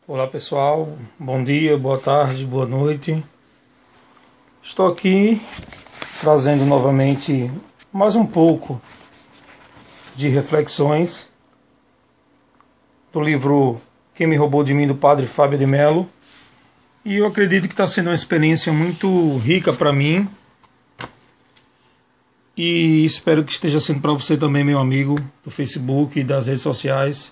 Olá pessoal, bom dia, boa tarde, boa noite. Estou aqui trazendo novamente mais um pouco de reflexões do livro Quem Me Roubou de Mim, do Padre Fábio de Mello. E eu acredito que está sendo uma experiência muito rica para mim. E espero que esteja sendo para você também, meu amigo, do Facebook e das redes sociais,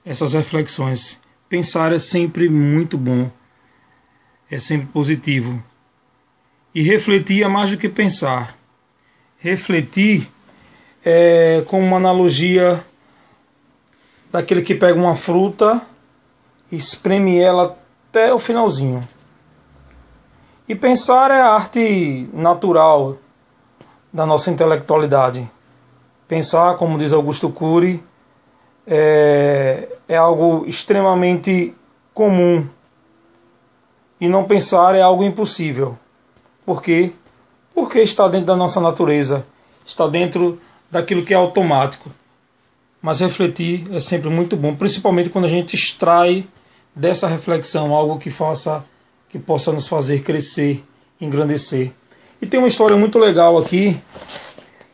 essas reflexões. Pensar é sempre muito bom, é sempre positivo. E refletir é mais do que pensar. Refletir é como uma analogia daquele que pega uma fruta e espreme ela até o finalzinho. E pensar é a arte natural da nossa intelectualidade. Pensar, como diz Augusto Cury, é algo extremamente comum. E não pensar é algo impossível. Por quê? Porque está dentro da nossa natureza, está dentro daquilo que é automático. Mas refletir é sempre muito bom, principalmente quando a gente extrai dessa reflexão algo que possa nos fazer crescer, engrandecer. E tem uma história muito legal aqui,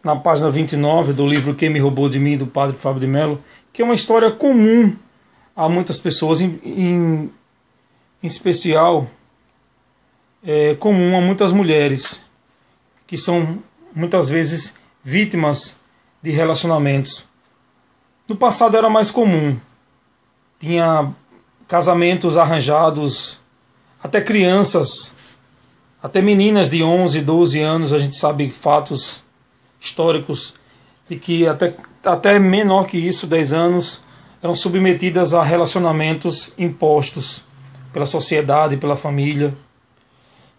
na página 29 do livro Quem Me Roubou de Mim, do Padre Fábio de Mello, que é uma história comum a muitas pessoas, em especial comum a muitas mulheres, que são muitas vezes vítimas de relacionamentos. No passado era mais comum, tinha casamentos arranjados, até crianças, até meninas de 11, 12 anos, a gente sabe fatos históricos de que até menor que isso, 10 anos, eram submetidas a relacionamentos impostos pela sociedade, pela família.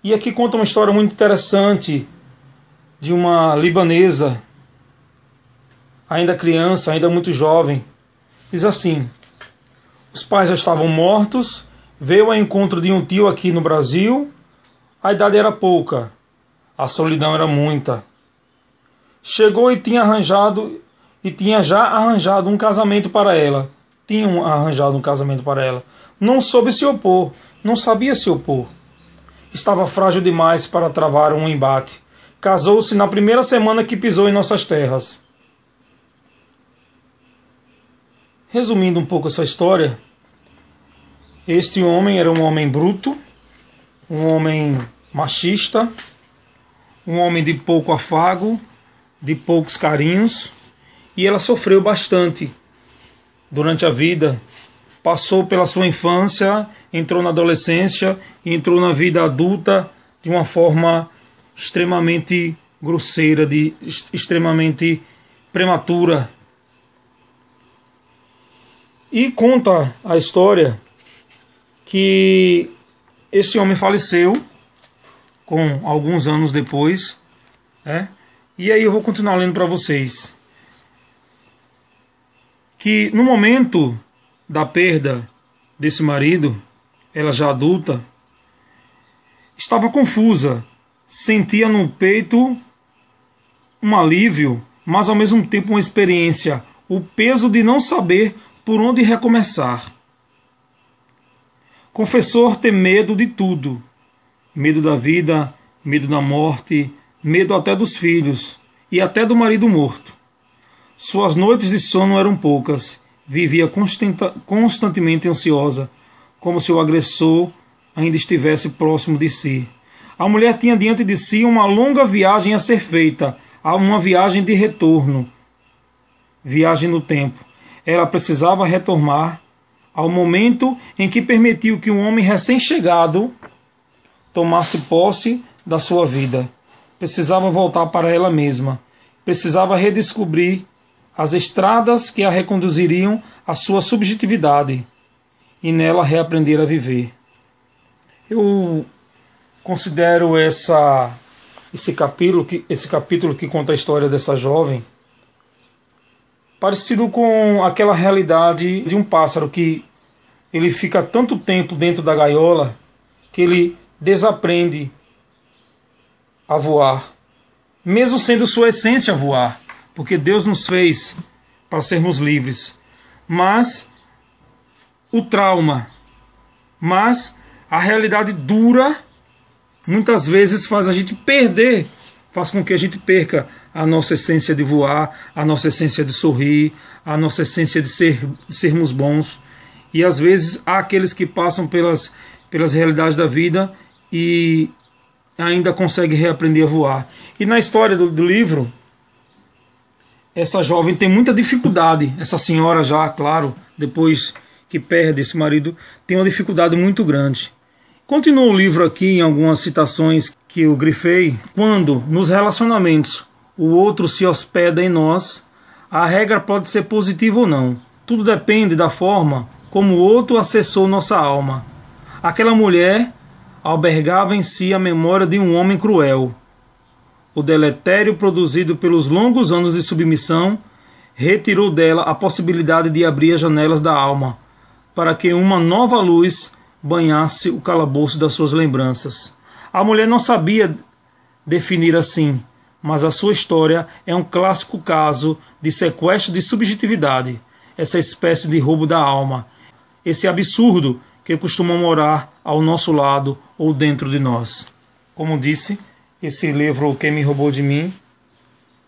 E aqui conta uma história muito interessante de uma libanesa, ainda criança, ainda muito jovem. Diz assim: os pais já estavam mortos, veio ao encontro de um tio aqui no Brasil. A idade era pouca, a solidão era muita. Chegou e tinha já arranjado um casamento para ela. Tinham arranjado um casamento para ela. Não soube se opor, não sabia se opor. Estava frágil demais para travar um embate. Casou-se na primeira semana que pisou em nossas terras. Resumindo um pouco essa história, este homem era um homem bruto, um homem machista, um homem de pouco afago, de poucos carinhos, e ela sofreu bastante durante a vida. Passou pela sua infância, entrou na adolescência e entrou na vida adulta de uma forma extremamente grosseira, extremamente prematura. E conta a história que esse homem faleceu com alguns anos depois, E aí eu vou continuar lendo para vocês. Que no momento da perda desse marido, ela já adulta, estava confusa, sentia no peito um alívio, mas ao mesmo tempo uma experiência, o peso de não saber por onde recomeçar. Confessou ter medo de tudo, medo da vida, medo da morte, medo até dos filhos e até do marido morto. Suas noites de sono eram poucas, vivia constantemente ansiosa, como se o agressor ainda estivesse próximo de si. A mulher tinha diante de si uma longa viagem a ser feita, uma viagem de retorno, viagem no tempo. Ela precisava retornar ao momento em que permitiu que um homem recém-chegado tomasse posse da sua vida. Precisava voltar para ela mesma. Precisava redescobrir as estradas que a reconduziriam à sua subjetividade e nela reaprender a viver. Eu considero esse capítulo que conta a história dessa jovem parecido com aquela realidade de um pássaro que ele fica tanto tempo dentro da gaiola que ele desaprende a voar, mesmo sendo sua essência voar, porque Deus nos fez para sermos livres. Mas o trauma mas a realidade dura muitas vezes faz a gente perder, faz com que a gente perca a nossa essência de voar, a nossa essência de sorrir, a nossa essência de sermos bons. E às vezes há aqueles que passam pelas realidades da vida e ainda conseguem reaprender a voar. E na história do livro, essa jovem tem muita dificuldade, essa senhora já, claro, depois que perde esse marido, tem uma dificuldade muito grande. Continua o livro aqui em algumas citações que eu grifei. Quando nos relacionamentos o outro se hospeda em nós, a regra pode ser positiva ou não. Tudo depende da forma como o outro acessou nossa alma. Aquela mulher albergava em si a memória de um homem cruel. O deletério produzido pelos longos anos de submissão retirou dela a possibilidade de abrir as janelas da alma, para que uma nova luz banhasse o calabouço das suas lembranças. A mulher não sabia definir assim, mas a sua história é um clássico caso de sequestro de subjetividade, essa espécie de roubo da alma, esse absurdo que costuma morar ao nosso lado ou dentro de nós. Como disse, esse livro Quem Me Roubou de Mim,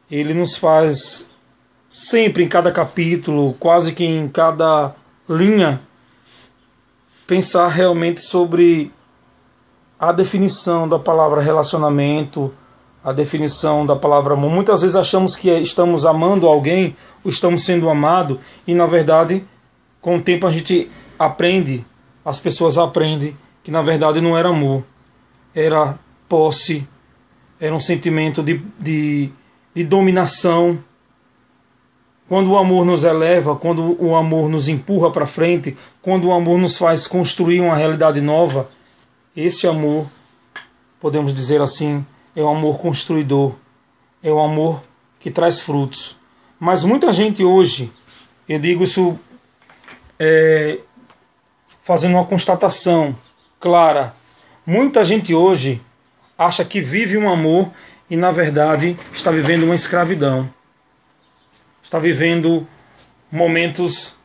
ele nos faz sempre em cada capítulo, quase que em cada linha, pensar realmente sobre a definição da palavra relacionamento, a definição da palavra amor. Muitas vezes achamos que estamos amando alguém ou estamos sendo amados e, na verdade, com o tempo a gente aprende, as pessoas aprendem que, na verdade, não era amor, era posse, era um sentimento de dominação. Quando o amor nos eleva, quando o amor nos empurra para frente, quando o amor nos faz construir uma realidade nova, esse amor, podemos dizer assim, é o amor construidor, é o amor que traz frutos. Mas muita gente hoje, eu digo isso fazendo uma constatação clara, muita gente hoje acha que vive um amor e, na verdade, está vivendo uma escravidão. Está vivendo momentos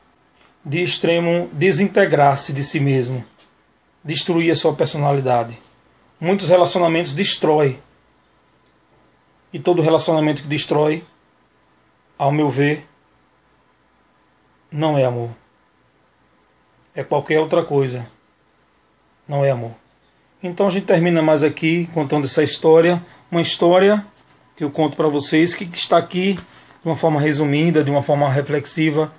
de extremo desintegrar-se de si mesmo, destruir a sua personalidade. Muitos relacionamentos destroem. E todo relacionamento que destrói, ao meu ver, não é amor. É qualquer outra coisa. Não é amor. Então a gente termina mais aqui contando essa história. Uma história que eu conto para vocês, que está aqui de uma forma resumida, de uma forma reflexiva,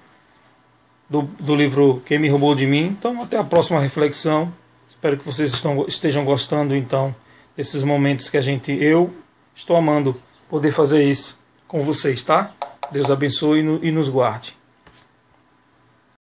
do livro Quem Me Roubou de Mim. Então, até a próxima reflexão. Espero que vocês estejam gostando, então, desses momentos que eu estou amando poder fazer isso com vocês, tá? Deus abençoe e nos guarde.